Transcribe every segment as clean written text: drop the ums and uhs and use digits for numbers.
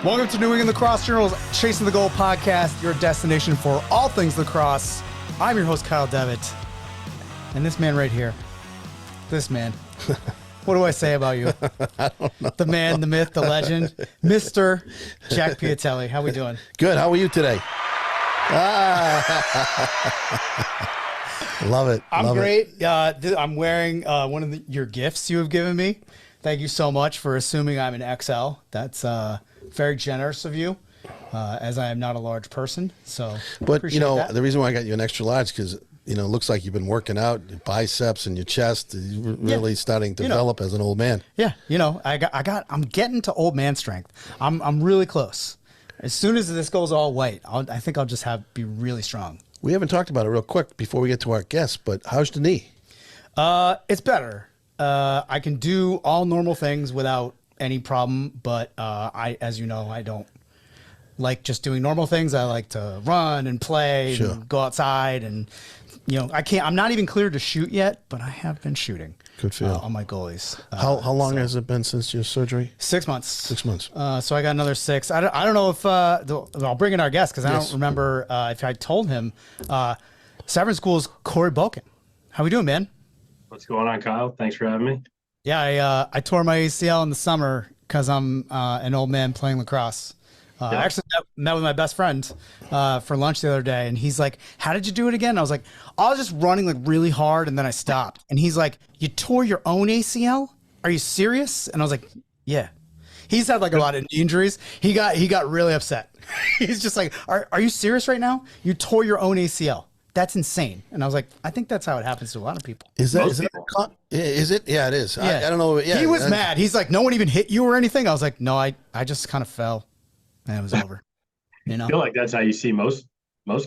Welcome to New England Lacrosse Journal's Chasing the Goal podcast, your destination for all things lacrosse. I'm your host, Kyle Devitt. And this man right here, this man, what do I say about you? I don't know. The man, the myth, the legend, Mr. Jack Piatelli. How we doing? Good. How are you today? Love it. I'm great. I'm wearing one of your gifts you have given me. Thank you so much for assuming I'm an XL. That's very generous of you, as I am not a large person. So, but the reason why I got you an extra large because it looks like you've been working out, your biceps and your chest. You're really starting to develop as an old man. Yeah, I'm getting to old man strength. I'm really close. As soon as this goes all white, I think I'll just be really strong. We haven't talked about it real quick before we get to our guests, but how's the knee? It's better. I can do all normal things without any problem, but as you know, I don't like just doing normal things. I like to run and play and go outside, and I'm not even cleared to shoot yet, but I have been shooting. Good for you. On my goalies. How long has it been since your surgery? 6 months. 6 months. So I got another 6. I don't know if I'll bring in our guest because I don't remember if I told him. Severn School's Corey Bulken. How we doing, man? What's going on, Kyle? Thanks for having me. Yeah, I tore my ACL in the summer because I'm an old man playing lacrosse. I actually met with my best friend for lunch the other day, and he's like, "How did you do it again?" And I was like, "I was just running like really hard, and then I stopped." And he's like, "You tore your own ACL? Are you serious?" And I was like, "Yeah." He's had like a lot of knee injuries. He got really upset. He's just like, "Are you serious right now? You tore your own ACL? That's insane." And I was like, I think that's how it happens to a lot of people. Is it? Yeah, it is. Yeah. I don't know. Yeah, he was mad. He's like, "No one even hit you or anything?" I was like, "No, I just kind of fell and it was over." I feel like that's how you see most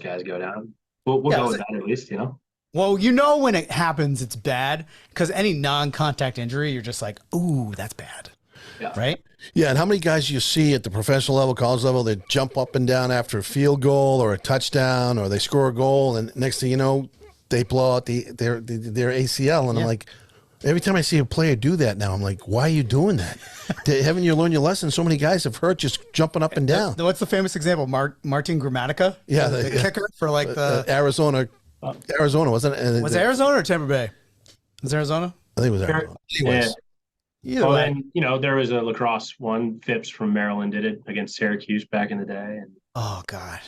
guys go down. We'll go with that at least, Well, when it happens, it's bad because any non-contact injury, you're just like, "Ooh, that's bad." Yeah. Right? Yeah, and how many guys you see at the professional level, college level, they jump up and down after a field goal or a touchdown, or they score a goal, and next thing you know, they blow out their ACL, and I'm like, every time I see a player do that now, I'm like, why are you doing that? Haven't you learned your lesson? So many guys have hurt just jumping up and down. What's the famous example? Martin Gramatica? Yeah, the kicker for like the Arizona, wasn't it? Was it Arizona or Tampa Bay? Was it Arizona? I think it was Arizona. Anyways. Yeah. Well, then, there was a lacrosse one. Phipps from Maryland did it against Syracuse back in the day. And, oh, God.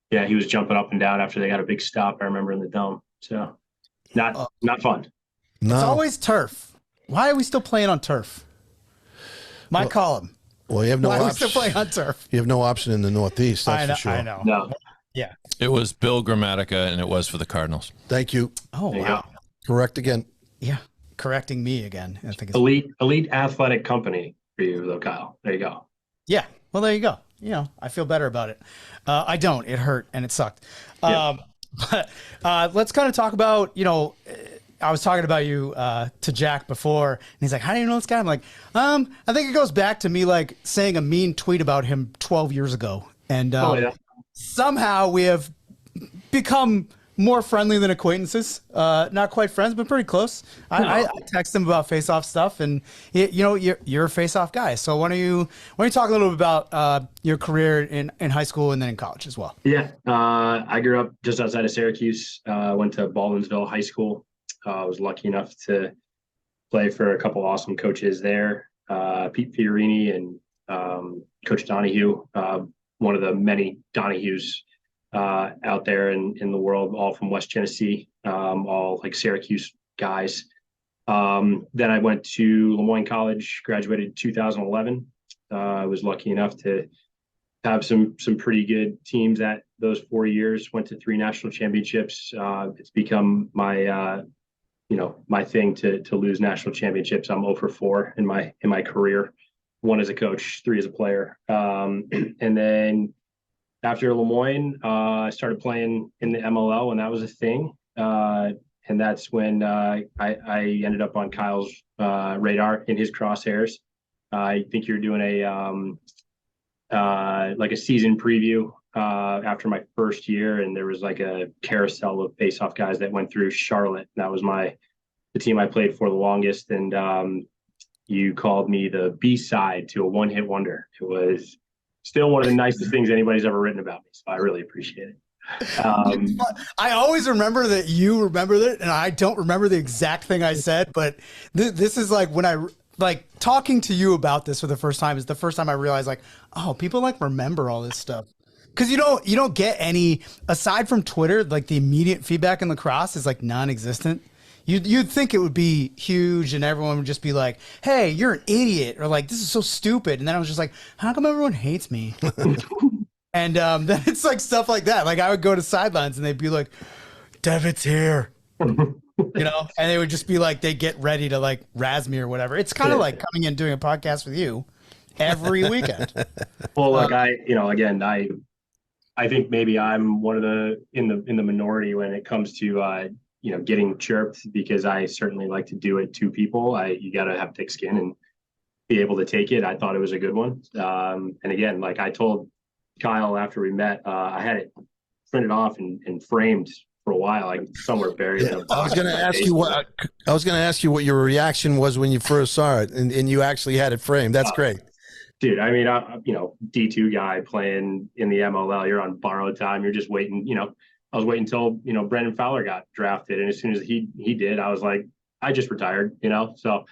He was jumping up and down after they got a big stop, I remember, in the dome. So not fun. No. It's always turf. Why are we still playing on turf? My column. Well, you have no Why option. are we still playing on turf? You have no option in the Northeast, that's for sure. I know. No. Yeah. It was Bill Gramatica, and it was for the Cardinals. Thank you. Oh, wow. Correct again. Yeah. Correcting me again. I think it's elite athletic company for you, though, Kyle. There you go. Yeah. Well, there you go. I feel better about it. I don't. It hurt and it sucked. Yeah. But let's kind of talk about, I was talking about you to Jack before, and he's like, "How do you know this guy?" I'm like, I think it goes back to me like saying a mean tweet about him 12 years ago. And somehow we have become more friendly than acquaintances. Not quite friends, but pretty close. I text him about face-off stuff, and you're a face-off guy. So why don't you talk a little bit about your career in high school and then in college as well? Yeah, I grew up just outside of Syracuse. Went to Baldwinsville High School. I was lucky enough to play for a couple awesome coaches there, Pete Fiorini and Coach Donahue, one of the many Donahues out there in the world, all from West Genesee, all like Syracuse guys. Then I went to Lemoyne College, graduated in 2011. I was lucky enough to have some pretty good teams at those 4 years, went to 3 national championships. It's become my, my thing to lose national championships. I'm 0 for 4 in my career, 1 as a coach, 3 as a player. And then after Lemoyne, I started playing in the MLL, and that was a thing. And that's when I ended up on Kyle's radar, in his crosshairs. I think you're doing like a season preview after my first year, and there was like a carousel of face-off guys that went through Charlotte. That was the team I played for the longest, and you called me the B-side to a one-hit wonder. It was still one of the nicest things anybody's ever written about me. So I really appreciate it. I always remember that you remembered it, and I don't remember the exact thing I said, but this is like when I like talking to you about this for the first time is the first time I realized like, oh, people like remember all this stuff. Because you don't get any aside from Twitter, like the immediate feedback in lacrosse is like non-existent. You'd think it would be huge and everyone would just be like, hey, you're an idiot, or like, this is so stupid. And then I was just like, how come everyone hates me? And then it's like stuff like that. Like I would go to sidelines and they'd be like, Devitt's here. And they would just be like, they get ready to like razz me or whatever. It's kind of like coming in doing a podcast with you every weekend. Well, look, I think maybe I'm one of in the minority when it comes to getting chirped, because I certainly like to do it to people. You got to have thick skin and be able to take it. I thought it was a good one. And again, like I told Kyle after we met, I had it printed off and framed for a while, like somewhere buried. Yeah, I was going to ask you what your reaction was when you first saw it, and you actually had it framed. That's great. Dude, I mean, D2 guy playing in the MLL, you're on borrowed time. You're just waiting. I was waiting until Brendan Fowler got drafted, and as soon as he did, I was like, I just retired. So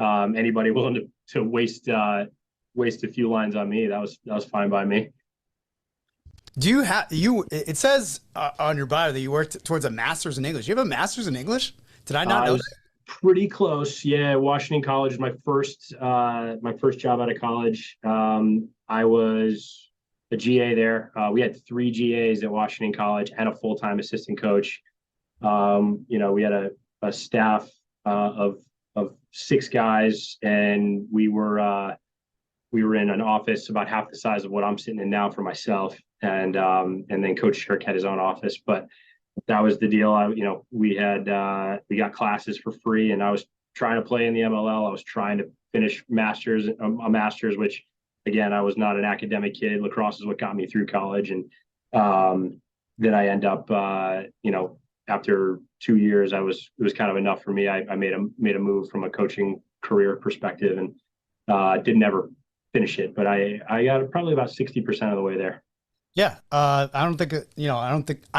anybody willing to waste a few lines on me, that was fine by me. Do you have it says on your bio that you worked towards a master's in English. You have a master's in English? Did I not know that? Pretty close. Yeah. Washington College was my first job out of college. I was a GA there. We had 3 GAs at Washington College and a full-time assistant coach. We had a staff of 6 guys, and we were in an office about half the size of what I'm sitting in now for myself. And then Coach Shirk had his own office, but that was the deal. We got classes for free, and I was trying to play in the MLL. I was trying to finish a master's, which again, I was not an academic kid. Lacrosse is what got me through college. And then I end up, after 2 years, it was kind of enough for me. I made a move from a coaching career perspective, and didn't ever finish it, but I got probably about 60% of the way there. Yeah. I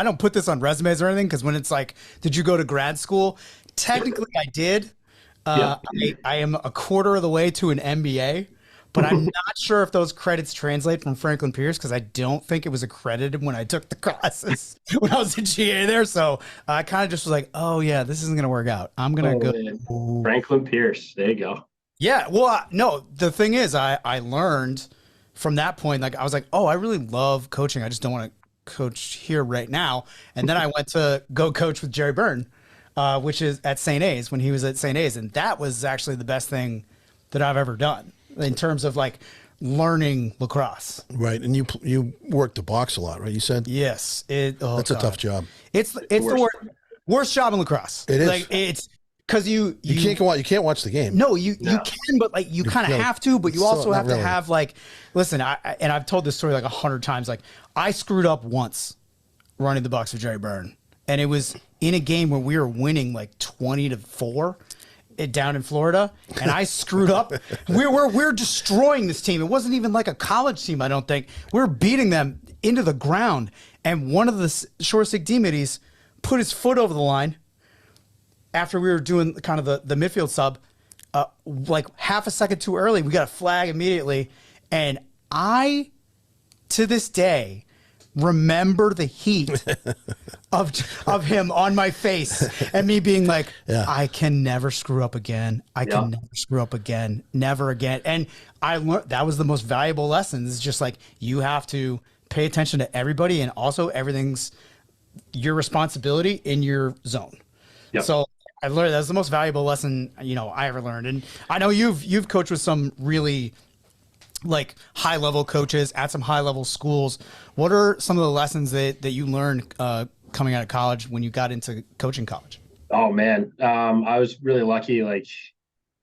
don't put this on resumes or anything, because when it's like, did you go to grad school? Technically I did. I am a quarter of the way to an MBA, but I'm not sure if those credits translate from Franklin Pierce, because I don't think it was accredited when I took the classes when I was a GA there. So I kind of just was like, oh yeah, this isn't going to work out. I'm going to go. Franklin Pierce. There you go. Yeah. Well, no, the thing is I learned from that point, like I was like, oh, I really love coaching. I just don't want to coach here right now. And then I went to go coach with Jerry Byrne, which is at St. A's, when he was at St. A's. And that was actually the best thing that I've ever done in terms of like learning lacrosse. Right. And you worked the box a lot, right? You said? Yes. That's a tough job. It's the worst job in lacrosse. It is. Like it's because you can't watch the game. No, you can, but like you kind of have to, but you also have to have like, listen, and I've told this story like 100 times. Like I screwed up once running the Bucks with Jerry Byrne, and it was in a game where we were winning like 20-4 down in Florida, and I screwed up. We're destroying this team. It wasn't even like a college team, I don't think. We were beating them into the ground, and one of the short stick D-middies put his foot over the line after we were doing kind of the midfield sub, like half a second too early. We got a flag immediately. And I, to this day, remember the heat of him on my face and me being like, I can never screw up again. I can never screw up again. Never again. And I learned that was the most valuable lesson. It's just like, you have to pay attention to everybody, and also everything's your responsibility in your zone. Yep. So I learned that's the most valuable lesson, I ever learned. And I know you've coached with some really like high level coaches at some high level schools. What are some of the lessons that you learned coming out of college when you got into coaching college? Oh man. I was really lucky. Like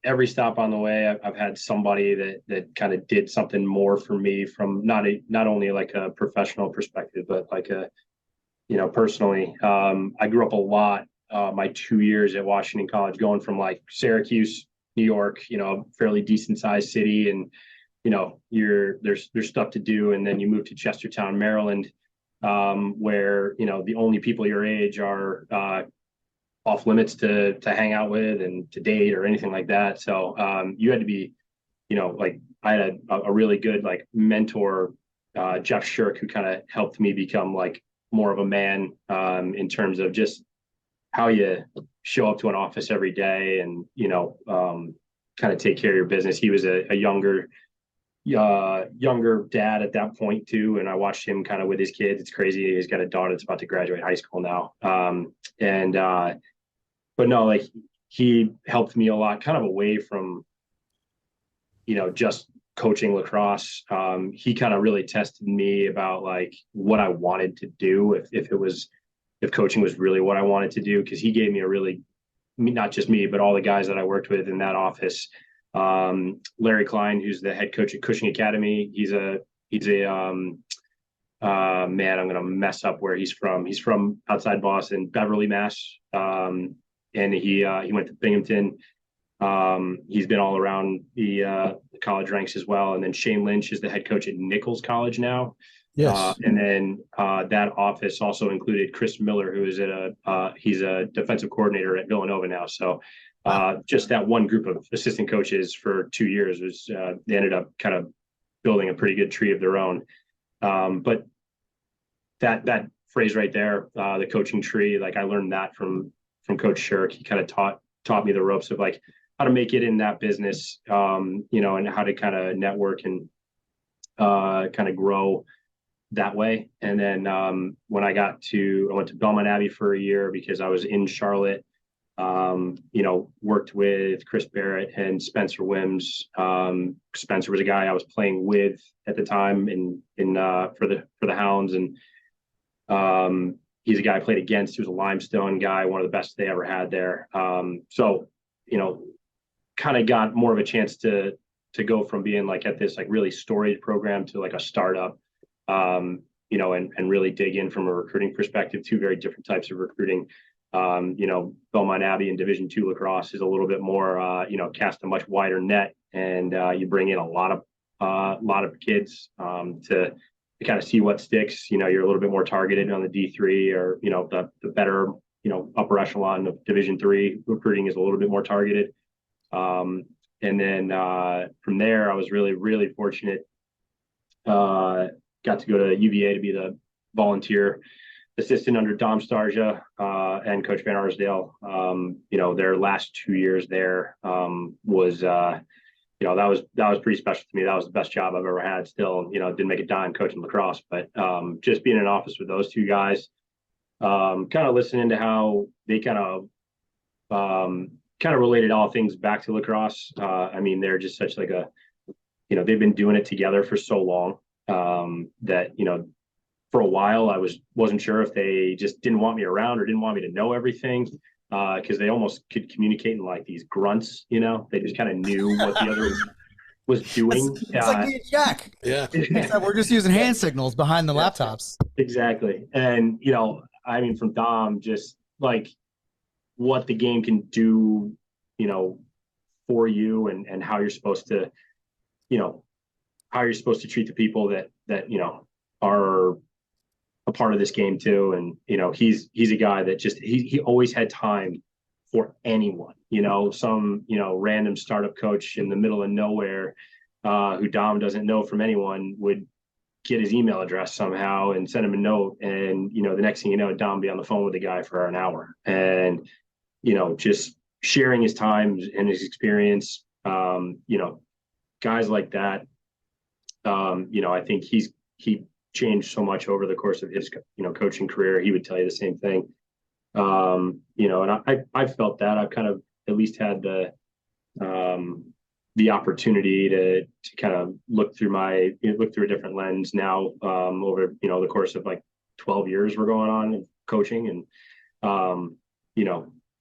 every stop on the way, I've had somebody that kind of did something more for me from not only like a professional perspective, but like personally. I grew up a lot. My 2 years at Washington College, going from like Syracuse New York, fairly decent sized city, and there's stuff to do, and then you move to Chestertown, Maryland, where the only people your age are off limits to hang out with and to date or anything like that. So you had to be, like I had a really good like mentor, Jeff Shirk, who kind of helped me become like more of a man in terms of just how you show up to an office every day and kind of take care of your business. He was a younger dad at that point too, and I watched him kind of with his kids. It's crazy. He's got a daughter that's about to graduate high school now. But no, like he helped me a lot, kind of away from just coaching lacrosse. He kind of really tested me about like what I wanted to do, if coaching was really what I wanted to do, because he gave me a really, not just me, but all the guys that I worked with in that office. Larry Klein, who's the head coach at Cushing Academy. He's a man, I'm going to mess up where he's from. He's from outside Boston, Beverly, Mass. And he went to Binghamton. He's been all around the college ranks as well. And then Shane Lynch is the head coach at Nichols College now. Yes. And then that office also included Chris Miller, who is he's a defensive coordinator at Villanova now. So just that one group of assistant coaches for 2 years was they ended up kind of building a pretty good tree of their own. But that phrase right there, the coaching tree, like I learned that from Coach Shirk. He kind of taught me the ropes of like how to make it in that business, and how to kind of network and kind of grow that way. And then when I went to Belmont Abbey for a year because I was in Charlotte, worked with Chris Barrett and Spencer Wims. Spencer was a guy I was playing with at the time for the Hounds. And he's a guy I played against. He was a Limestone guy, one of the best they ever had there. So, kind of got more of a chance to go from being like at this like really storied program to like a startup, and really dig in from a recruiting perspective. Two very different types of recruiting. Belmont Abbey in Division II lacrosse is a little bit more, cast a much wider net, and you bring in a lot of kids to kind of see what sticks. You're a little bit more targeted on the D3 or the better upper echelon of Division III recruiting is a little bit more targeted. And then from there, I was really, really fortunate. Got to go to UVA to be the volunteer assistant under Dom Starja and Coach Van Arsdale. Their last 2 years there was that was pretty special to me. That was the best job I've ever had. Still, didn't make a dime coaching lacrosse, but just being in an office with those two guys, kind of listening to how they kind of related all things back to lacrosse. They're just such like they've been doing it together for so long that for a while I wasn't sure if they just didn't want me around or didn't want me to know everything, because they almost could communicate in like these grunts. They just kind of knew what the other was doing. It's like me and Jack. Yeah. We're just using hand signals behind the laptops. Exactly. And from Dom, just like what the game can do, for you and how you're supposed to, treat the people that are a part of this game too. And, he's a guy that just, he always had time for anyone, some, random startup coach in the middle of nowhere, who Dom doesn't know from anyone would get his email address somehow and send him a note. And, the next thing you know, Dom be on the phone with the guy for an hour and, just sharing his time and his experience, guys like that. I think he changed so much over the course of his, coaching career. He would tell you the same thing. And I felt that I've kind of at least had the opportunity to kind of look through a different lens now, over, the course of like 12 years we're going on in coaching, and,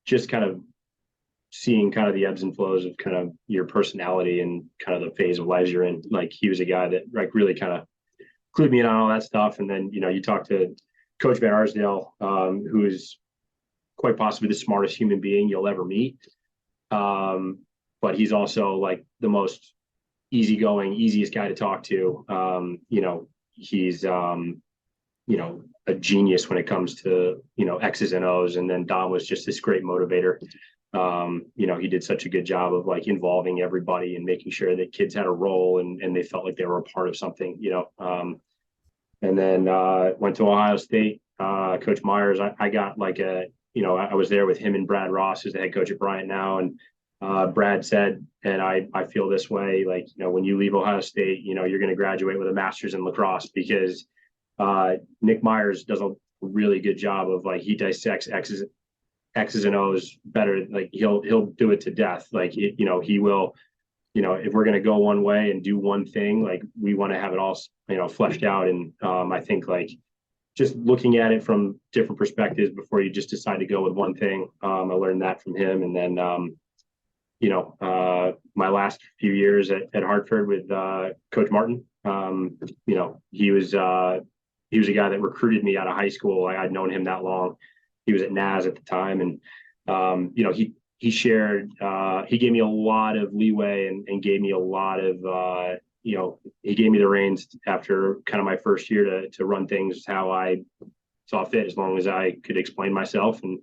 just kind of seeing kind of the ebbs and flows of kind of your personality and kind of the phase of life you're in. Like he was a guy that like really kind of clued me in on all that stuff. And then, you talk to Coach Van Arsdale, who is quite possibly the smartest human being you'll ever meet. but he's also like the most easygoing, easiest guy to talk to. He's a genius when it comes to X's and O's. And then Dom was just this great motivator. He did such a good job of like involving everybody and making sure that kids had a role and they felt like they were a part of something. And then went to Ohio State. Coach Myers, I got like I was there with him and Brad Ross, who's the head coach at Bryant now, and Brad said, and I feel this way, like, when you leave Ohio State, you're going to graduate with a master's in lacrosse, because Nick Myers does a really good job of like, he dissects X's and O's better. Like he'll do it to death. Like, he will, if we're going to go one way and do one thing, like we want to have it all, fleshed out. And I think like just looking at it from different perspectives before you just decide to go with one thing. I learned that from him. And then, my last few years at Hartford with Coach Martin, he was a guy that recruited me out of high school. I'd known him that long. He was at NAS at the time. And, he shared, he gave me a lot of leeway and gave me a lot of, he gave me the reins after kind of my first year to run things how I saw fit, as long as I could explain myself. And,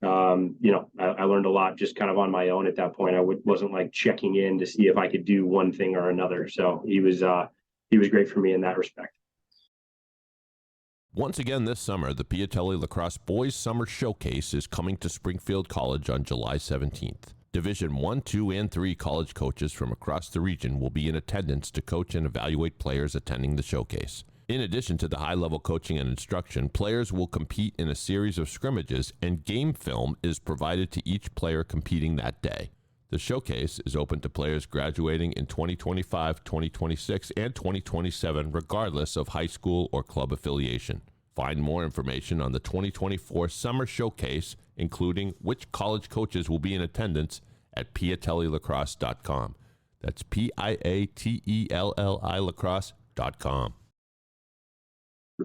I learned a lot just kind of on my own at that point. I wasn't like checking in to see if I could do one thing or another. So he was great for me in that respect. Once again this summer, the Piatelli Lacrosse Boys Summer Showcase is coming to Springfield College on July 17th. Division 1, 2, and 3 college coaches from across the region will be in attendance to coach and evaluate players attending the showcase. In addition to the high-level coaching and instruction, players will compete in a series of scrimmages, and game film is provided to each player competing that day. The showcase is open to players graduating in 2025, 2026, and 2027, regardless of high school or club affiliation. Find more information on the 2024 Summer Showcase, including which college coaches will be in attendance, at piatellilacrosse.com. That's Piatelli lacrosse.com.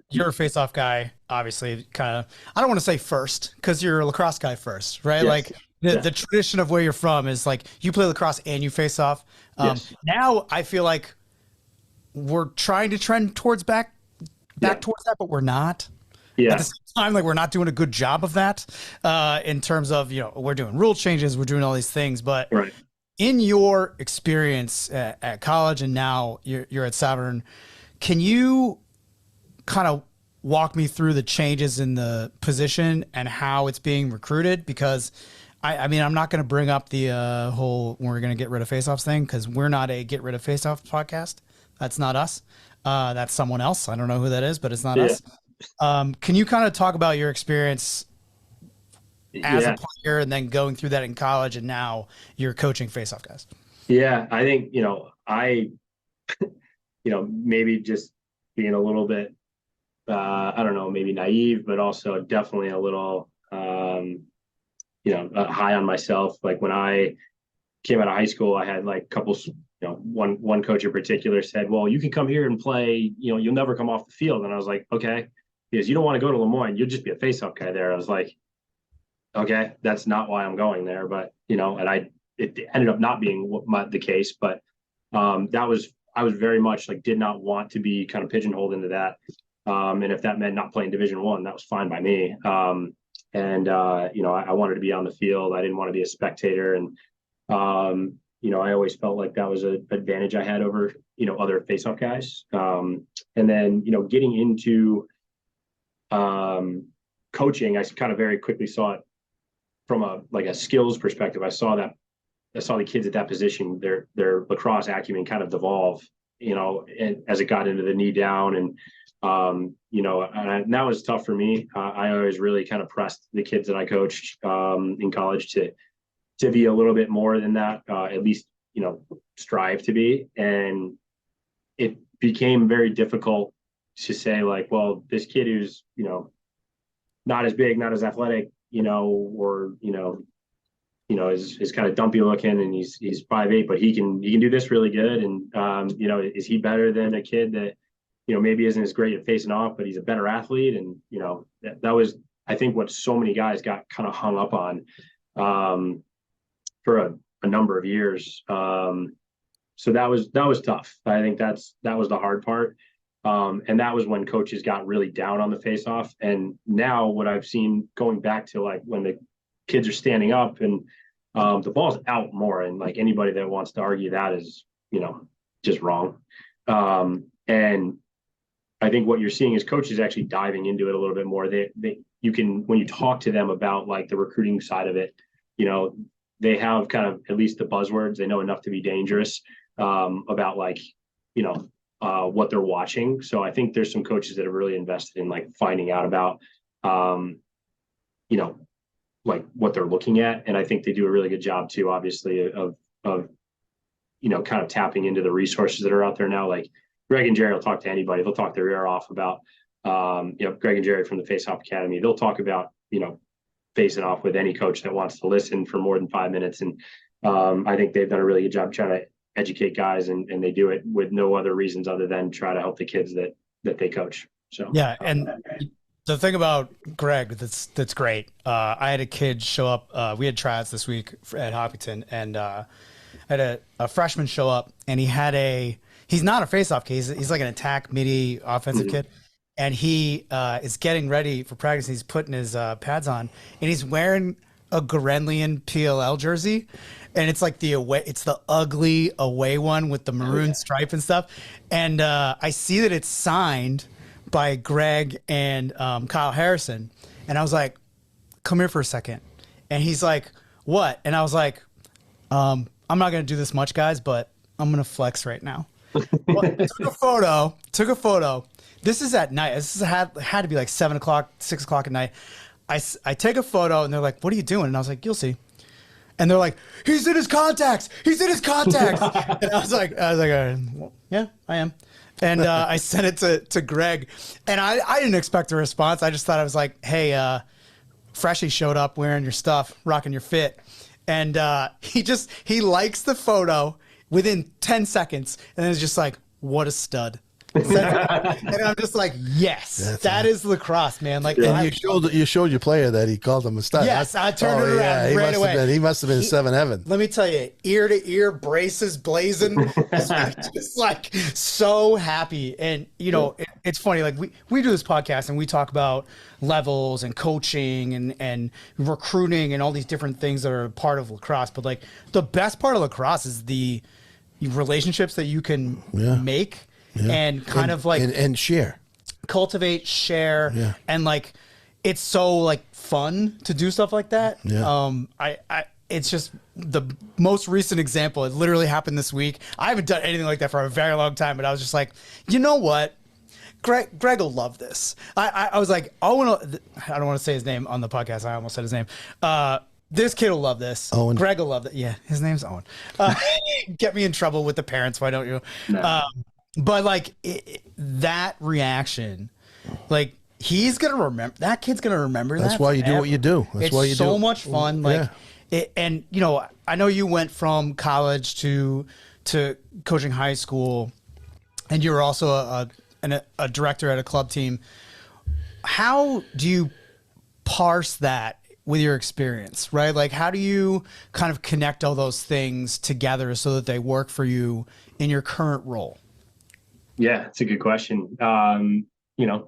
You're a face-off guy, obviously, kind of, I don't want to say first, because you're a lacrosse guy first, right? Yes. Like the tradition of where you're from is like you play lacrosse and you face off. Yes. Now I feel like we're trying to trend towards back towards that, but we're not. Yeah. At the same time, like we're not doing a good job of that in terms of, we're doing rule changes, we're doing all these things. But Right. in your experience at college and now you're at Severn, can you kind of walk me through the changes in the position and how it's being recruited? Because I mean, I'm not going to bring up the whole we're going to get rid of faceoffs thing, because we're not a get rid of faceoffs podcast. That's not us. That's someone else. I don't know who that is, but it's not us. Can you kind of talk about your experience as a player and then going through that in college and now you're coaching faceoff guys? Yeah, I think, maybe just being a little bit, I don't know, maybe naive, but also definitely a little, high on myself. Like when I came out of high school, I had like a couple, one coach in particular said, well, you can come here and play, you'll never come off the field. And I was like, okay, because you don't want to go to Lemoyne, you'll just be a faceoff guy there. I was like, okay, that's not why I'm going there. But, and it ended up not being the case, but I was very much like, did not want to be kind of pigeonholed into that. And if that meant not playing Division I, that was fine by me. I wanted to be on the field. I didn't want to be a spectator. And, I always felt like that was an advantage I had over, other faceoff guys. And then, getting into coaching, I kind of very quickly saw it from a skills perspective. I saw the kids at that position, their lacrosse acumen kind of devolve, and as it got into the knee down and, and that was tough for me. I always really kind of pressed the kids that I coached in college to be a little bit more than that, at least, strive to be. And it became very difficult to say like, well, this kid who's, not as big, not as athletic, or, is kind of dumpy looking and he's 5'8", but he can do this really good. And, is he better than a kid that, maybe isn't as great at facing off, but he's a better athlete? And, that was, I think, what so many guys got kind of hung up on for a number of years. So that was tough. I think that was the hard part. And that was when coaches got really down on the face-off. And now what I've seen going back to like when the kids are standing up and the ball's out more, and like anybody that wants to argue that is, just wrong. And I think what you're seeing is coaches actually diving into it a little bit more. You can, when you talk to them about like the recruiting side of it, they have kind of at least the buzzwords. They know enough to be dangerous about like, what they're watching. So I think there's some coaches that have really invested in like finding out about, like what they're looking at. And I think they do a really good job too, obviously, of kind of tapping into the resources that are out there now. Like Greg and Jerry will talk to anybody. They'll talk their ear off about, Greg and Jerry from the Face Off Academy. They'll talk about, facing off with any coach that wants to listen for more than 5 minutes. And I think they've done a really good job trying to educate guys, and they do it with no other reasons other than try to help the kids that they coach. So yeah, and the thing about Greg that's great. I had a kid show up. We had tryouts this week at Hopkinton, and I had a freshman show up, and he's not a face-off kid. He's like an attack midi offensive kid, and he is getting ready for practice. He's putting his pads on, and he's wearing a Gorenlian PLL jersey. And it's like it's the ugly away one with the maroon stripe and stuff. And I see that it's signed by Greg and Kyle Harrison. And I was like, come here for a second. And he's like, what? And I was like, I'm not going to do this much, guys, but I'm going to flex right now. Well, took a photo. This is at night. This had to be like 7 o'clock, 6 o'clock at night. I take a photo, and they're like, what are you doing? And I was like, you'll see. And they're like, he's in his contacts. He's in his contacts. And I was like, well, yeah, I am. And I sent it to Greg. And I didn't expect a response. I just thought I was like, hey, Freshie showed up wearing your stuff, rocking your fit. And he likes the photo within 10 seconds. And then it's just like, what a stud. And I'm just like, yes, that is lacrosse, man. Like, and you showed your player that he called him a stud. Yes, I turned it around right away. He must have been seven heaven. Let me tell you, ear to ear, braces blazing, just like so happy. And it's funny. Like we do this podcast and we talk about levels and coaching and recruiting and all these different things that are part of lacrosse. But like the best part of lacrosse is the relationships that you can make. Yeah. And kind of like and cultivate, share, and like it's so like fun to do stuff like that. It's just the most recent example. It literally happened this week. I haven't done anything like that for a very long time, but I was just like, you know what, Greg will love this. I was like, I don't want to say his name on the podcast. I almost said his name. This kid will love this. Owen. Greg will love that. Yeah, his name's Owen. Get me in trouble with the parents. Why don't you? No. But like that reaction, like he's gonna remember. That kid's gonna remember. That's why you do what you do. That's why you do. It's so much fun. Like, and I know you went from college to coaching high school, and you were also a director at a club team. How do you parse that with your experience, right? Like, how do you kind of connect all those things together so that they work for you in your current role? Yeah, it's a good question.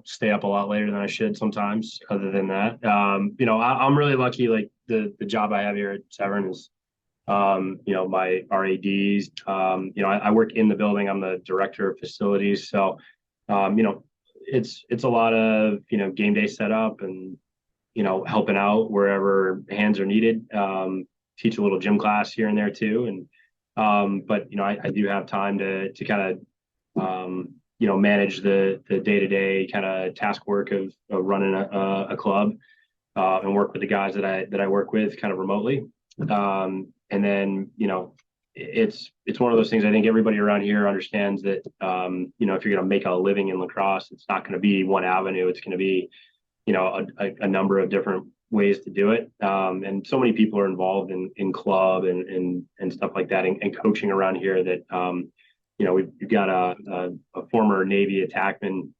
Stay up a lot later than I should sometimes. Other than that, I'm really lucky. Like the job I have here at Severn is, my RADs. I work in the building. I'm the director of facilities. So, it's a lot of game day setup and helping out wherever hands are needed. Teach a little gym class here and there too, and but I do have time to kind of manage the day-to-day kind of task work of running a club and work with the guys that I work with kind of remotely. And then, it's one of those things. I think everybody around here understands that, if you're going to make a living in lacrosse, it's not going to be one avenue. It's going to be, a number of different ways to do it. And so many people are involved in club and stuff like that and coaching around here that, we've got a former Navy attackman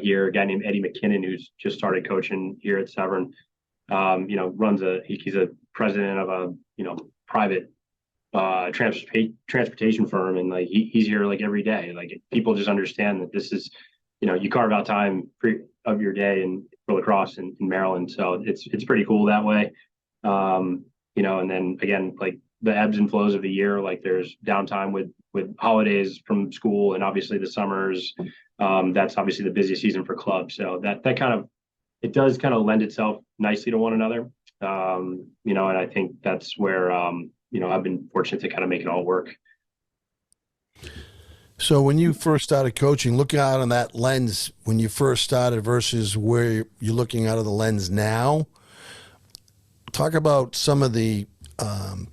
here, a guy named Eddie McKinnon, who's just started coaching here at Severn. He's a president of a private transportation firm, and like he's here like every day. Like people just understand that this is, you carve out time of your day and for lacrosse in Maryland, so it's pretty cool that way. And then again, like the ebbs and flows of the year, like there's downtime with holidays from school, and obviously the summers. That's obviously the busiest season for clubs, so that kind of, it does kind of lend itself nicely to one another. And I think that's where I've been fortunate to kind of make it all work. So when you first started coaching, looking out on that lens when you first started versus where you're looking out of the lens now, talk about some of the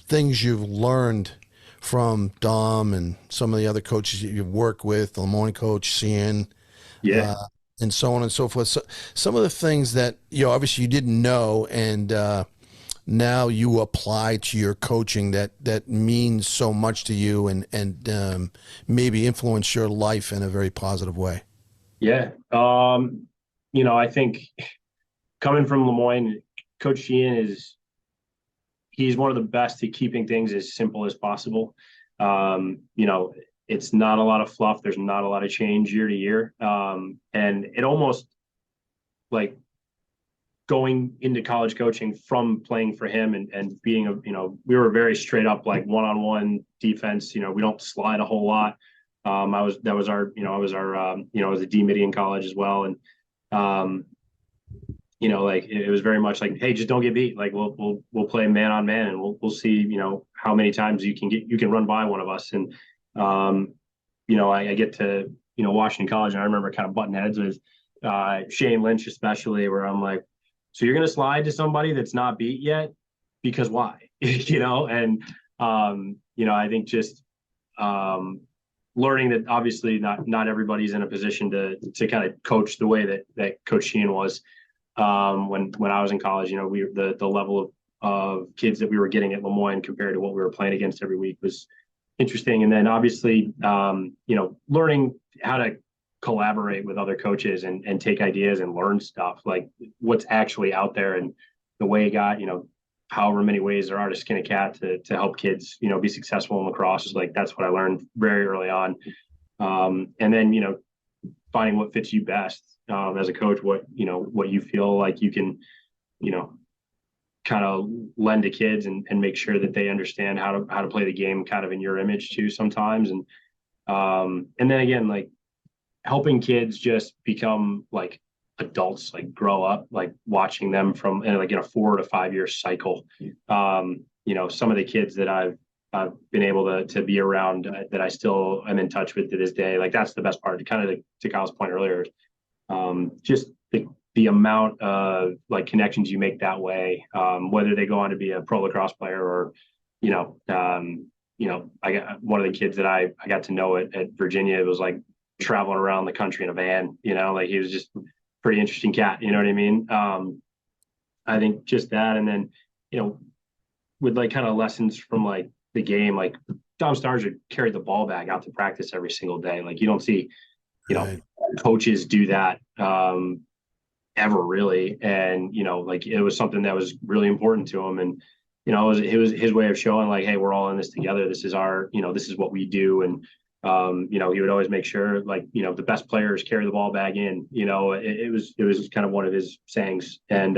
things you've learned from Dom and some of the other coaches that you've worked with, the Lemoyne coach, Cian, and so on and so forth. So some of the things that, obviously you didn't know, and now you apply to your coaching that means so much to you and maybe influence your life in a very positive way. Yeah. I think coming from Lemoyne, Coach Sheehan he's one of the best at keeping things as simple as possible. It's not a lot of fluff. There's not a lot of change year to year. And it almost, like, going into college coaching from playing for him and being we were very straight up, like, one-on-one defense. We don't slide a whole lot. I was a D midi in college as well. And, like, it was very much like, hey, just don't get beat. Like, we'll play man on man, and we'll see, how many times you can run by one of us. And, I get to, Washington College, and I remember kind of butting heads with Shane Lynch, especially, where I'm like, so you're going to slide to somebody that's not beat yet? Because why? And, I think just learning that obviously not everybody's in a position to kind of coach the way that Coach Sheehan was. When I was in college, the level of kids that we were getting at Lemoyne compared to what we were playing against every week was interesting. And then obviously, learning how to collaborate with other coaches and take ideas and learn stuff, like what's actually out there, and the way got, however many ways there are to skin a cat to help kids, be successful in lacrosse, is like, that's what I learned very early on. And then, finding what fits you best as a coach, what you feel like you can, kind of lend to kids and make sure that they understand how to play the game kind of in your image too sometimes. And then again, like, helping kids just become like adults, like grow up, like watching them from like in a 4 to 5 year cycle. Some of the kids that I've been able to be around that I still am in touch with to this day, like, that's the best part. Kind of to Kyle's point earlier, just the amount of, like, connections you make that way, whether they go on to be a pro lacrosse player or, I got one of the kids that I got to know at Virginia. It was like traveling around the country in a van, like, he was just a pretty interesting cat. You know what I mean? I think just that. And then, with, like, kind of lessons from, like, the game, like, Dom Starger carried the ball bag out to practice every single day. Like, you don't see, Right. coaches do that ever, really. And, like, it was something that was really important to him. And, it was his way of showing, like, hey, we're all in this together. This is our, this is what we do. And, he would always make sure, like, the best players carry the ball bag in. It was kind of one of his sayings. And,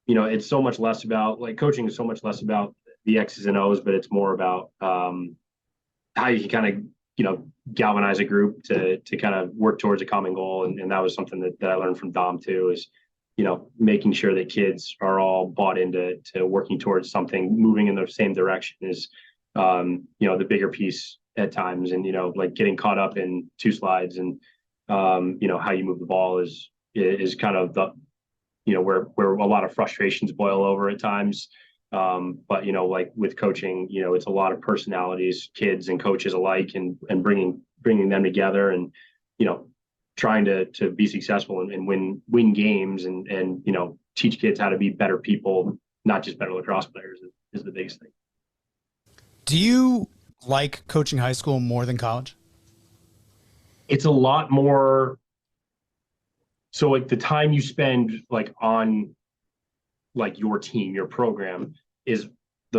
it's so much less about, like, coaching is so much less about the X's and O's, but it's more about how you can kind of, galvanize a group to kind of work towards a common goal. And that was something that I learned from Dom too, is, making sure that kids are all bought into working towards something, moving in the same direction is, the bigger piece at times. And, like, getting caught up in two slides and, how you move the ball is kind of the, where a lot of frustrations boil over at times. But, like, with coaching, it's a lot of personalities, kids and coaches alike, and bringing them together and, trying to be successful and win games and, teach kids how to be better people, not just better lacrosse players, is the biggest thing. Do you like coaching high school more than college? It's a lot more. So, like, the time you spend, like, on, like, your team, your program, is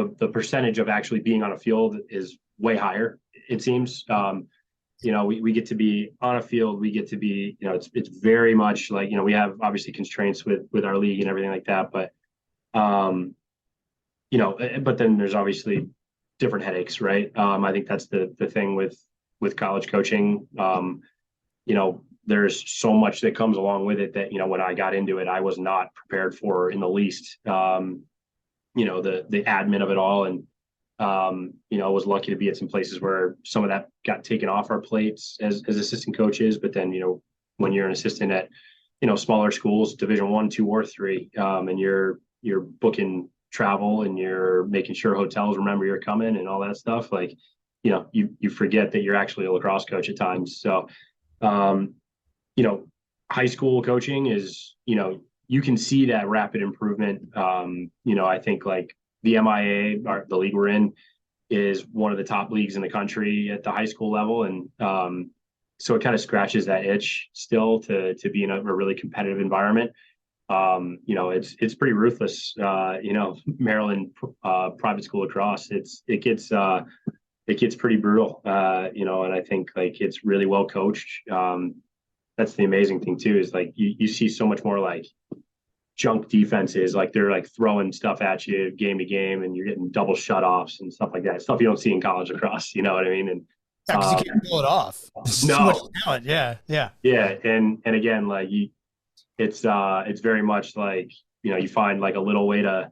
the percentage of actually being on a field is way higher, it seems. We get to be on a field, we get to be, it's very much like, we have obviously constraints with our league and everything like that, but but then there's obviously different headaches, right? I think that's the thing with college coaching. There's so much that comes along with it that, when I got into it, I was not prepared for in the least. The admin of it all. And, I was lucky to be at some places where some of that got taken off our plates as assistant coaches. But then, when you're an assistant at, smaller schools, Division 1, 2, or 3, and you're booking travel and you're making sure hotels remember you're coming and all that stuff, like, you forget that you're actually a lacrosse coach at times. So, high school coaching is, you can see that rapid improvement. I think like the MIA, the league we're in, is one of the top leagues in the country at the high school level. And so it kind of scratches that itch still to be in a really competitive environment. It's pretty ruthless. Maryland private school lacrosse, it gets pretty brutal, and I think like it's really well coached. That's the amazing thing too, is like you see so much more like junk defenses, like they're like throwing stuff at you game to game, and you're getting double shutoffs and stuff like that. Stuff you don't see in college lacrosse, you know what I mean? And because you can't pull it off. No. Yeah. And again, like it's very much like, you find like a little way to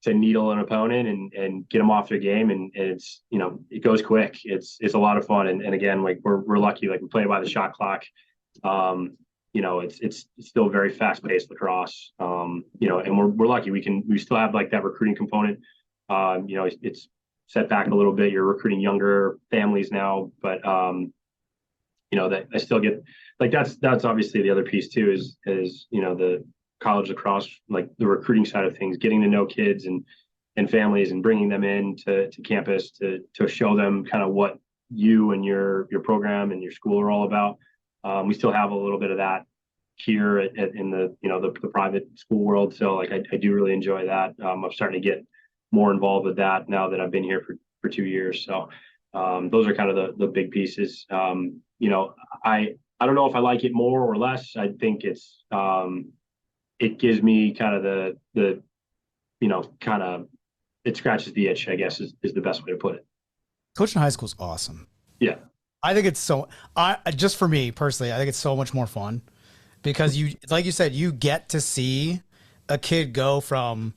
needle an opponent and get them off their game, and it's, it goes quick. It's a lot of fun. And again, like we're lucky, like we play by the shot clock. It's still very fast paced lacrosse. And we're lucky we still have like that recruiting component. It's set back a little bit. You're recruiting younger families now, but that I still get like, that's obviously the other piece too, is the college lacrosse, like the recruiting side of things, getting to know kids and families and bringing them in to campus to show them kind of what you and your program and your school are all about. We still have a little bit of that here in the private school world. So like, I do really enjoy that. I'm starting to get more involved with that now that I've been here for 2 years. So those are kind of the big pieces. I don't know if I like it more or less. I think it gives me kind of it scratches the itch, I guess is the best way to put it. Coaching high school is awesome. Yeah. I think it's just for me personally, I think it's so much more fun because like you said, you get to see a kid go from,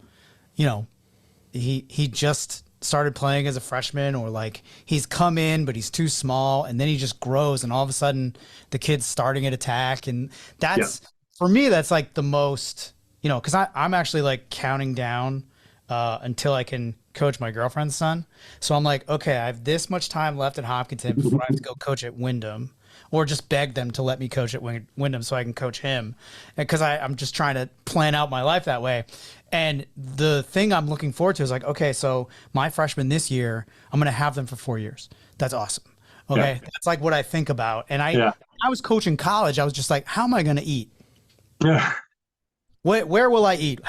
he just started playing as a freshman, or like he's come in, but he's too small, and then he just grows, and all of a sudden the kid's starting at attack. And that's, for me, that's like the most, cause I'm actually like counting down until I can coach my girlfriend's son. So I'm like, okay, I have this much time left at Hopkinton before I have to go coach at Wyndham, or just beg them to let me coach at Wyndham so I can coach him. Because I'm just trying to plan out my life that way. And the thing I'm looking forward to is like, okay, so my freshmen this year, I'm going to have them for 4 years. That's awesome. Okay. Yeah. That's like what I think about. And I was coaching college. I was just like, how am I going to eat? Yeah. Where will I eat?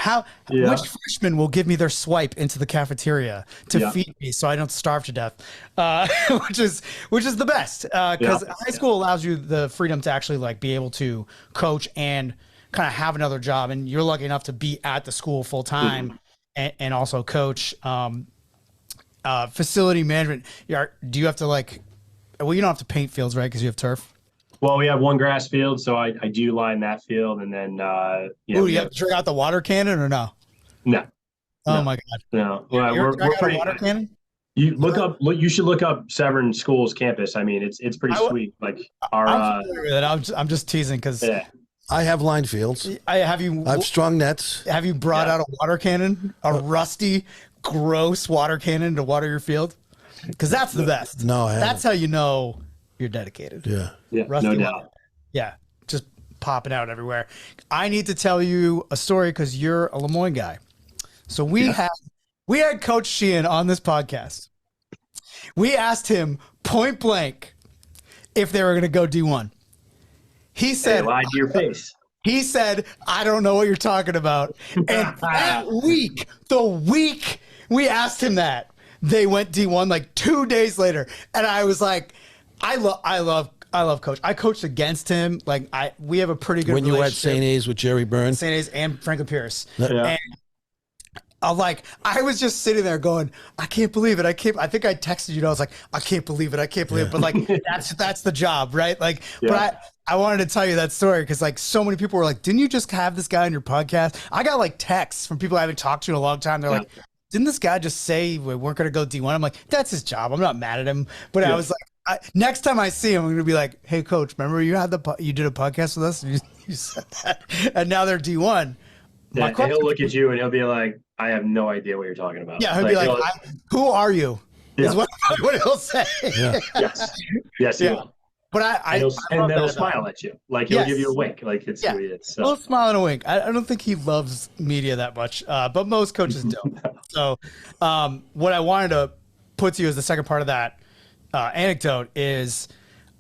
Which freshman will give me their swipe into the cafeteria to feed me so I don't starve to death? Which is the best, because high school allows you the freedom to actually like be able to coach and kind of have another job. And you're lucky enough to be at the school full time and also coach. Facility management. Do you have to like? Well, you don't have to paint fields, right? Because you have turf. Well, we have one grass field, so I do line that field, and then you have to drink out the water cannon or no? No. Oh my God. No. Well, we're pretty. Water cannon? You should look up Severn School's campus. I mean, it's pretty sweet. Like I'm just teasing because I have line fields. I've strung nets. Have you brought out a water cannon, a rusty, gross water cannon to water your field? Because that's the best. No, I haven't. That's how you know you're dedicated. Yeah, rusty no doubt. Yeah, just popping out everywhere. I need to tell you a story because you're a Lemoyne guy. So we had Coach Sheehan on this podcast. We asked him point blank if they were going to go D1. He said, "Hey, lied to your face." He said, "I don't know what you're talking about." And that week, the week We asked him that. They went D1 like 2 days later, and I was like, I love Coach. I coached against him. Like we have a pretty good When you were at relationship. St. A's with Jerry Burns, St. A's and Franklin Pierce. Yeah. And I was just sitting there going, I can't believe it. I think I texted you and I was like, I can't believe it. I can't believe it. But like, that's the job, right? Like, but I wanted to tell you that story because like so many people were like, didn't you just have this guy on your podcast? I got like texts from people I haven't talked to in a long time. They're like, didn't this guy just say we weren't going to go D1? I'm like, that's his job. I'm not mad at him. But I was like, next time I see him, I'm going to be like, hey coach, remember you did a podcast with us? And you said that. And now they're D1. Yeah, and he'll look at you and he'll be like, I have no idea what you're talking about. Yeah, he'll be like, who are you? Yeah. Is what he'll say. Yeah. Yes, he will. But and then he'll smile at you. Like he'll give you a wink. Like it's who he is. So. A little smile and a wink. I don't think he loves media that much, but most coaches don't. So what I wanted to put to you as the second part of that anecdote is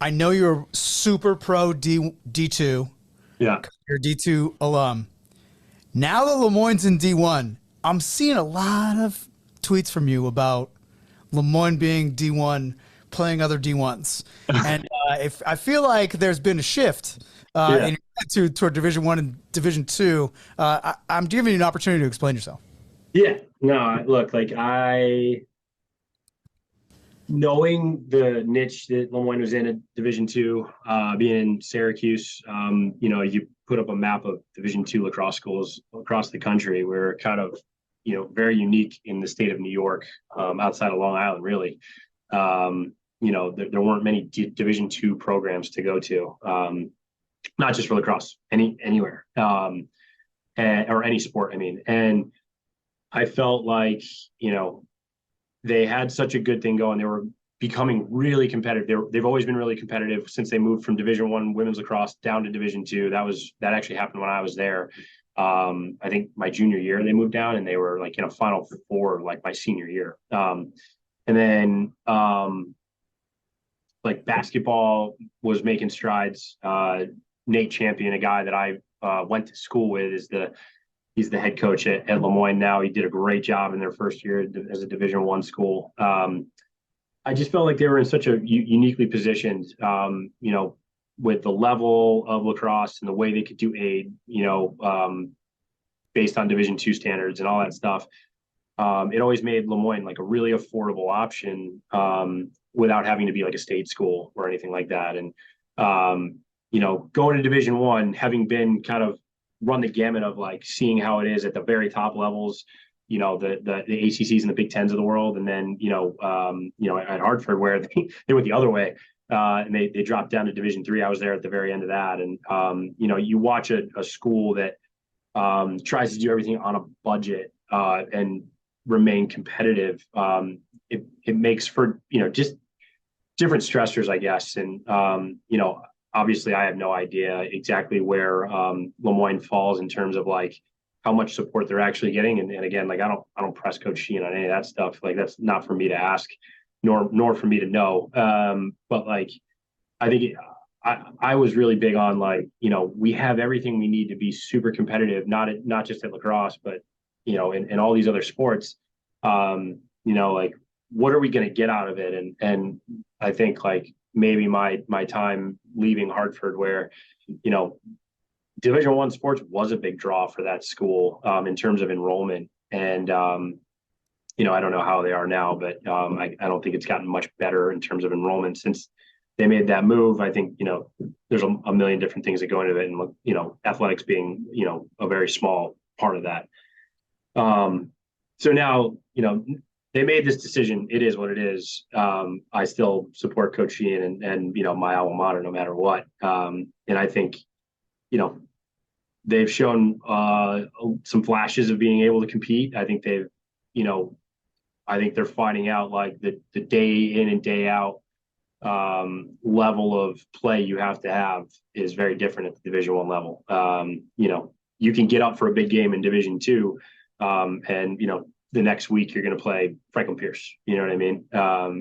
I know you're super pro D2. Yeah. You're a D2 alum. Now that Lemoyne's in D1, I'm seeing a lot of tweets from you about Lemoyne being D1, playing other D1s. And if I feel like there's been a shift in your attitude toward Division 1 and Division 2, I'm giving you an opportunity to explain yourself. Yeah. No, look, like knowing the niche that Lemoyne was in at Division 2, being in Syracuse, you put up a map of Division 2 lacrosse schools across the country. We're kind of, very unique in the state of New York, outside of Long Island, really. There weren't many Division 2 programs to go to, not just for lacrosse, anywhere, or any sport. I mean, and I felt like, they had such a good thing going. They were becoming really competitive. They've always been really competitive since they moved from Division 1 women's lacrosse down to Division 2. That actually happened when I was there. I think my junior year they moved down and they were like in a Final Four like my senior year. And then like basketball was making strides. Nate Champion, a guy that I went to school with, he's the head coach at Lemoyne now. He did a great job in their first year as a Division 1 school. I just felt like they were in such a uniquely positioned, with the level of lacrosse and the way they could do aid, based on Division 2 standards and all that stuff. It always made Lemoyne like a really affordable option, without having to be like a state school or anything like that. And, going to Division 1, having been kind of run the gamut of like seeing how it is at the very top levels, the ACCs and the Big Tens of the world. And then, at Hartford where they went the other way, and they dropped down to Division 3. I was there at the very end of that. And, you watch a school that tries to do everything on a budget and remain competitive. It makes for, just different stressors, I guess. And, obviously I have no idea exactly where Lemoyne falls in terms of like how much support they're actually getting. And again, like I don't press Coach Sheehan on any of that stuff. Like that's not for me to ask, nor for me to know. But like, I think I was really big on like, we have everything we need to be super competitive, not just at lacrosse, but, in all these other sports. Like what are we going to get out of it? And I think like maybe my time leaving Hartford where, Division 1 sports was a big draw for that school, in terms of enrollment. And, I don't know how they are now, but I don't think it's gotten much better in terms of enrollment since they made that move. I think, there's a million different things that go into it, and, athletics being, a very small part of that. So now, they made this decision. It is what it is. I still support Coach Sheehan and my alma mater no matter what. And I think, they've shown some flashes of being able to compete. I think they've, I think they're finding out like the day in and day out level of play you have to have is very different at the Division 1 level. You can get up for a big game in Division 2, and the next week you're going to play Franklin Pierce. You know what I mean?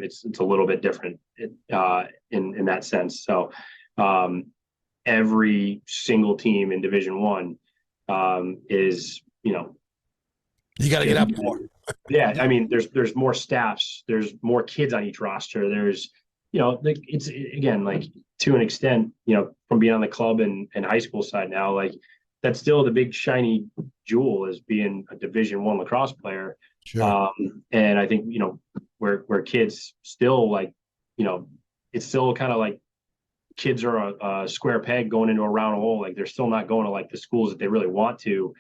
It's a little bit different in that sense. So every single team in Division 1 is, you got to get up more. Yeah, I mean, there's more staffs, there's more kids on each roster. There's, like it's again, like to an extent, from being on the club and high school side now, like that's still the big shiny jewel is being a Division I lacrosse player. Sure. And I think, where kids still like, it's still kind of like kids are a square peg going into a round hole. Like they're still not going to like the schools that they really want to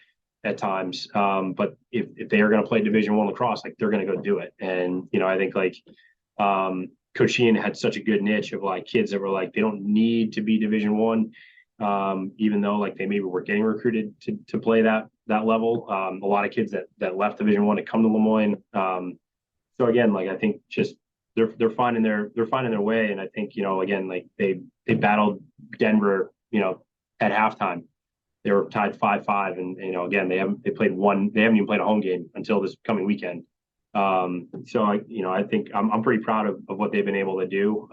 at times. But if they are going to play Division I lacrosse, like they're going to go do it. And I think like Coach Sheehan had such a good niche of like kids that were like they don't need to be Division I, even though like they maybe were getting recruited to play that level. A lot of kids that left Division I to come to Lemoyne. So again, like I think just they're finding their way, and I think again like they battled Denver at halftime. They were tied 5-5, and again they haven't even played a home game until this coming weekend. So I think I'm pretty proud of what they've been able to do.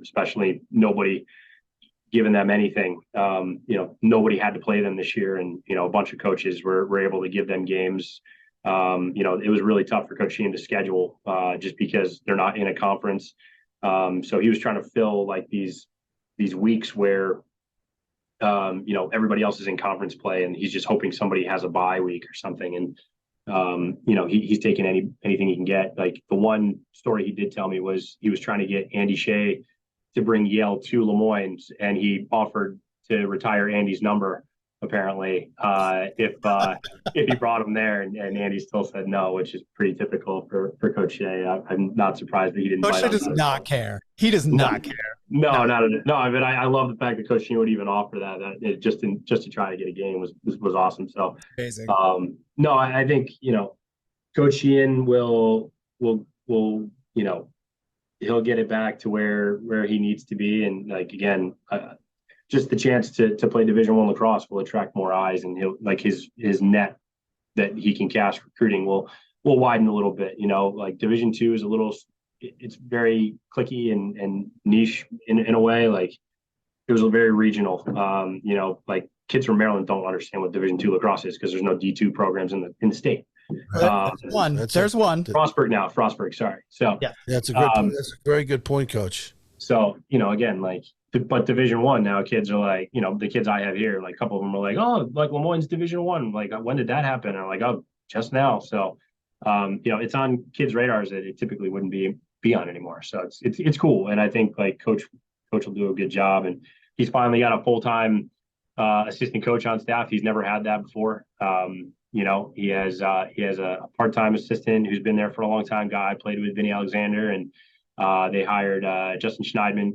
Especially nobody giving them anything. Nobody had to play them this year, and a bunch of coaches were able to give them games. It was really tough for Coach Sheehan to schedule just because they're not in a conference. So he was trying to fill like these weeks where everybody else is in conference play, and he's just hoping somebody has a bye week or something. And he's taking anything he can get. Like the one story he did tell me was he was trying to get Andy Shea to bring Yale to Lemoyne, and he offered to retire Andy's number apparently if he brought him there, and Andy still said no, which is pretty typical for Coach Shea. I'm not surprised that he didn't. Coach Shea does not care. He does not care. No. I mean, I love the fact that Coach Shea would even offer that just to try to get a game was awesome. So amazing. No, I think Coach Sheehan will he'll get it back to where he needs to be, and like again. Just the chance to play Division I lacrosse will attract more eyes, and he'll like his net that he can cast recruiting will widen a little bit. Like Division II is it's very cliquey and niche in a way. Like it was very regional. Like kids from Maryland don't understand what Division II lacrosse is because there's no D2 programs in the state. There's one. Frostburg. Sorry. So yeah, that's a very good point, Coach. So again, like. But Division I now, kids are like, the kids I have here, like a couple of them are like, oh, like Lemoyne's Division I. Like, when did that happen? And I'm like, oh, just now. So, it's on kids' radars that it typically wouldn't be on anymore. So it's cool, and I think like coach will do a good job, and he's finally got a full-time assistant coach on staff. He's never had that before. He has a part-time assistant who's been there for a long time. Guy played with Vinny Alexander, and they hired Justin Schneidman,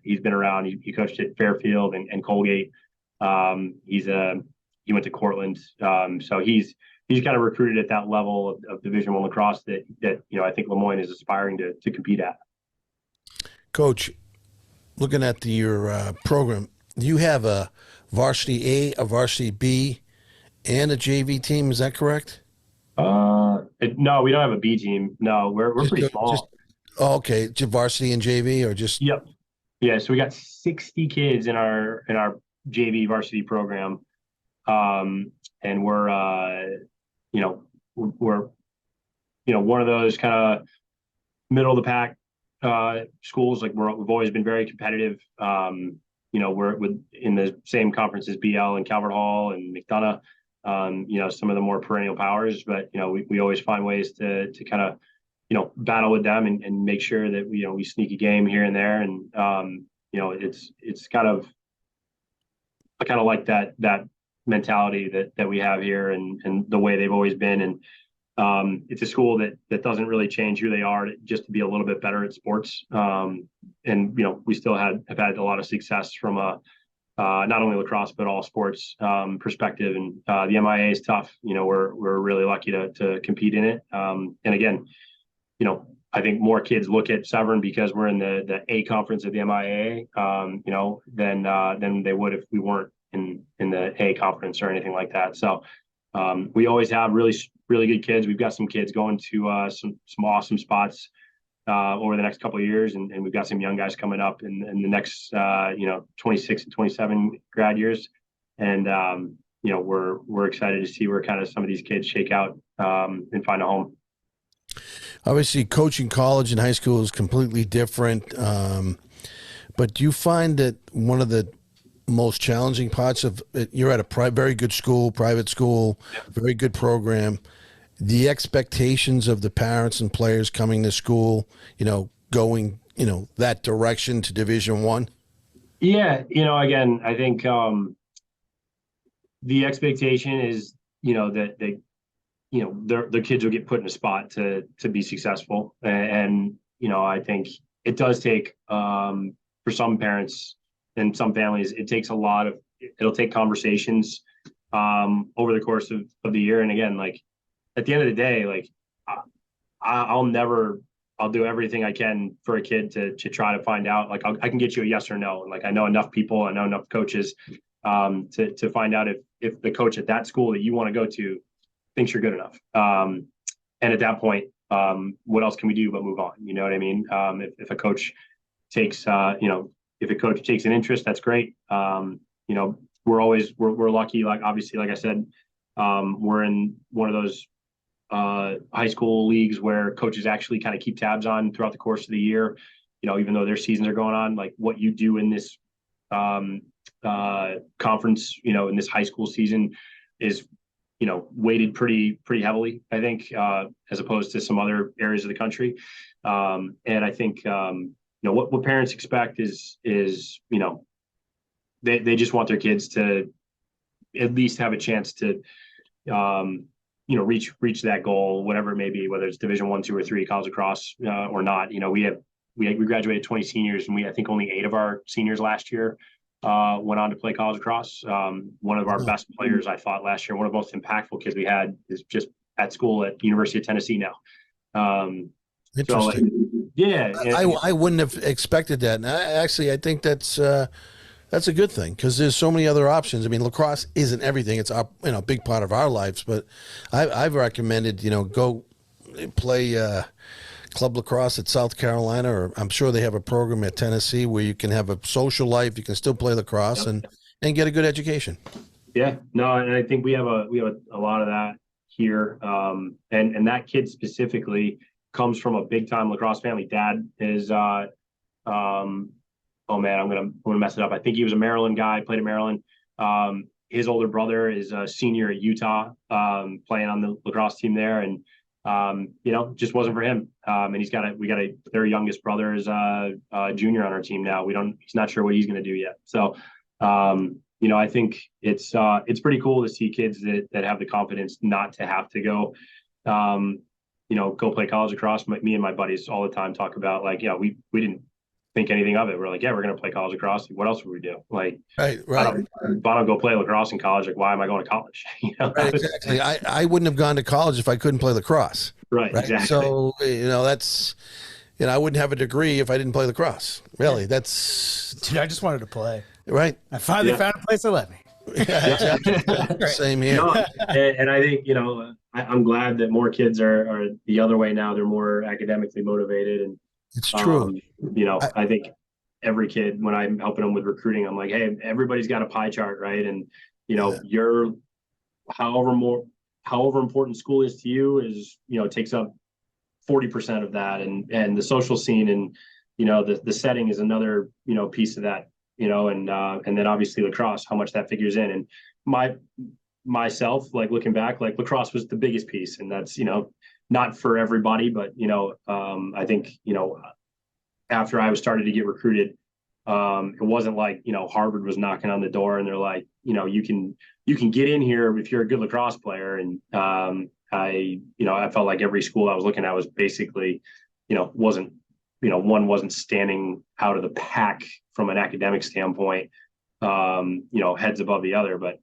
he's been around. He coached at Fairfield and Colgate. He went to Cortland, so he's kind of recruited at that level of Division I lacrosse that I think Lemoyne is aspiring to compete at. Coach, looking at your program, you have a varsity A, a varsity B, and a JV team. Is that correct? No, we don't have a B team. No, we're pretty small. Okay, varsity and JV, or just? Yep. Yeah, so we got 60 kids in our JV varsity program, and we're one of those kind of middle of the pack schools. Like we've always been very competitive. We're in the same conference as BL and Calvert Hall and McDonough. Some of the more perennial powers, but we always find ways to kind of battle with them and make sure that we sneak a game here and there, and it's kind of I kind of like that mentality that we have here and the way they've always been, and it's a school that doesn't really change who they are just to be a little bit better at sports, and we still have had a lot of success from a not only lacrosse but all sports perspective, and the MIA is tough. We're really lucky to compete in it, and again. I think more kids look at Severn because we're in the A conference of the MIA, than they would if we weren't in the A conference or anything like that. So we always have really, really good kids. We've got some kids going to some awesome spots over the next couple of years, and we've got some young guys coming up in the next 26 and 27 grad years, and we're excited to see where kind of some of these kids shake out and find a home. Obviously, coaching college and high school is completely different. But do you find that one of the most challenging parts of it, you're at a very good school, private school, very good program, the expectations of the parents and players coming to school, going, that direction to Division I? Yeah. Again, I think the expectation is, that their kids will get put in a spot to be successful. And I think it does take, for some parents and some families, it'll take conversations over the course of the year. And again, like at the end of the day, like I'll do everything I can for a kid to try to find out, like I can get you a yes or no. And like, I know enough people, I know enough coaches to find out if the coach at that school that you want to go to thinks you're good enough. And at that point, what else can we do but move on? You know what I mean? If a coach takes, if a coach takes an interest, that's great. We're lucky. Like, obviously, like I said, we're in one of those high school leagues where coaches actually kind of keep tabs on throughout the course of the year, even though their seasons are going on, like what you do in this conference, in this high school season is, weighted pretty heavily, I think, as opposed to some other areas of the country. And I think, what parents expect is, they just want their kids to at least have a chance to, reach that goal, whatever it may be, whether it's Division I, II, or III, college lacrosse, or not. We graduated 20 seniors, and I think only 8 of our seniors last year went on to play college lacrosse. One of our best players, I thought, last year, one of the most impactful kids we had, is just at school at University of Tennessee now. Interesting. I wouldn't have expected that. And I think that's a good thing, because there's so many other options. I mean, lacrosse isn't everything. It's a big part of our lives. But I've recommended, go play club lacrosse at South Carolina, or I'm sure they have a program at Tennessee where you can have a social life. You can still play lacrosse and get a good education. Yeah, no, and I think we have a lot of that here. And that kid specifically comes from a big time lacrosse family. Dad is oh man, I'm gonna mess it up. I think he was a Maryland guy, played at Maryland. His older brother is a senior at Utah, playing on the lacrosse team there, and just wasn't for him. And we got their youngest brother is a junior on our team now. He's not sure what he's going to do yet. So, I think it's pretty cool to see kids that have the confidence not to have to go, go play college lacrosse. Me and my buddies all the time talk about, like, we didn't think anything of it. We're like, we're going to play college lacrosse. What else would we do? Like, right. If I don't go play lacrosse in college, like, why am I going to college? Right, exactly. I wouldn't have gone to college if I couldn't play lacrosse. Right. Exactly. So, that's, I wouldn't have a degree if I didn't play lacrosse. Really, that's. Dude, I just wanted to play. Right. I finally found a place to let me. Yeah, exactly. Same here. And I think, I'm glad that more kids are the other way now. They're more academically motivated, and it's true. I think every kid, when I'm helping them with recruiting, I'm like, hey, everybody's got a pie chart, right? And you're however important school is to you is, takes up 40% of that, and the social scene and the setting is another piece of that, and then obviously lacrosse, how much that figures in. And myself, like, looking back, like, lacrosse was the biggest piece, and that's not for everybody, but I think after I was started to get recruited, it wasn't like Harvard was knocking on the door and they're like, you can get in here if you're a good lacrosse player. And I felt like every school I was looking at was basically wasn't wasn't standing out of the pack from an academic standpoint, heads above the other. But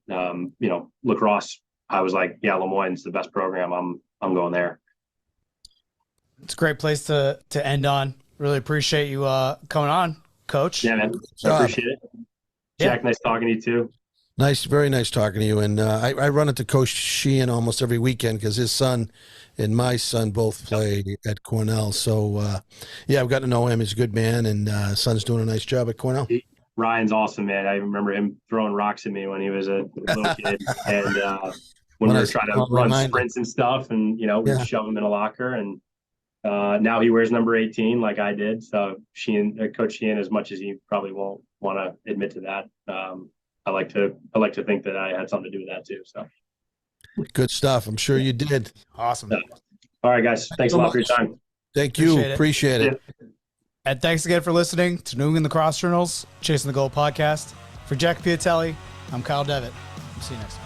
lacrosse, I was like, Lemoyne's the best program. I'm going there. It's a great place to end on. Really appreciate you coming on, Coach. Yeah, man. I appreciate it. Jack, nice talking to you too. Nice, very nice talking to you. And I run into Coach Sheehan almost every weekend because his son and my son both play at Cornell. So, I've got to know him. He's a good man, and son's doing a nice job at Cornell. Ryan's awesome, man. I remember him throwing rocks at me when he was a little kid, and when we were trying to run sprints and stuff, and we'd shove him in a locker. And now he wears number 18, like I did. So Coach Sheehan, as much as he probably won't want to admit to that, I like to think that I had something to do with that too. So good stuff. I'm sure you did. Awesome. All right, guys. Thanks a lot for your time. Thank you. Appreciate it. And thanks again for listening to New England Lacrosse Journal's Chasing the Goal podcast. For Jack Piatelli, I'm Kyle Devitt. See you next time.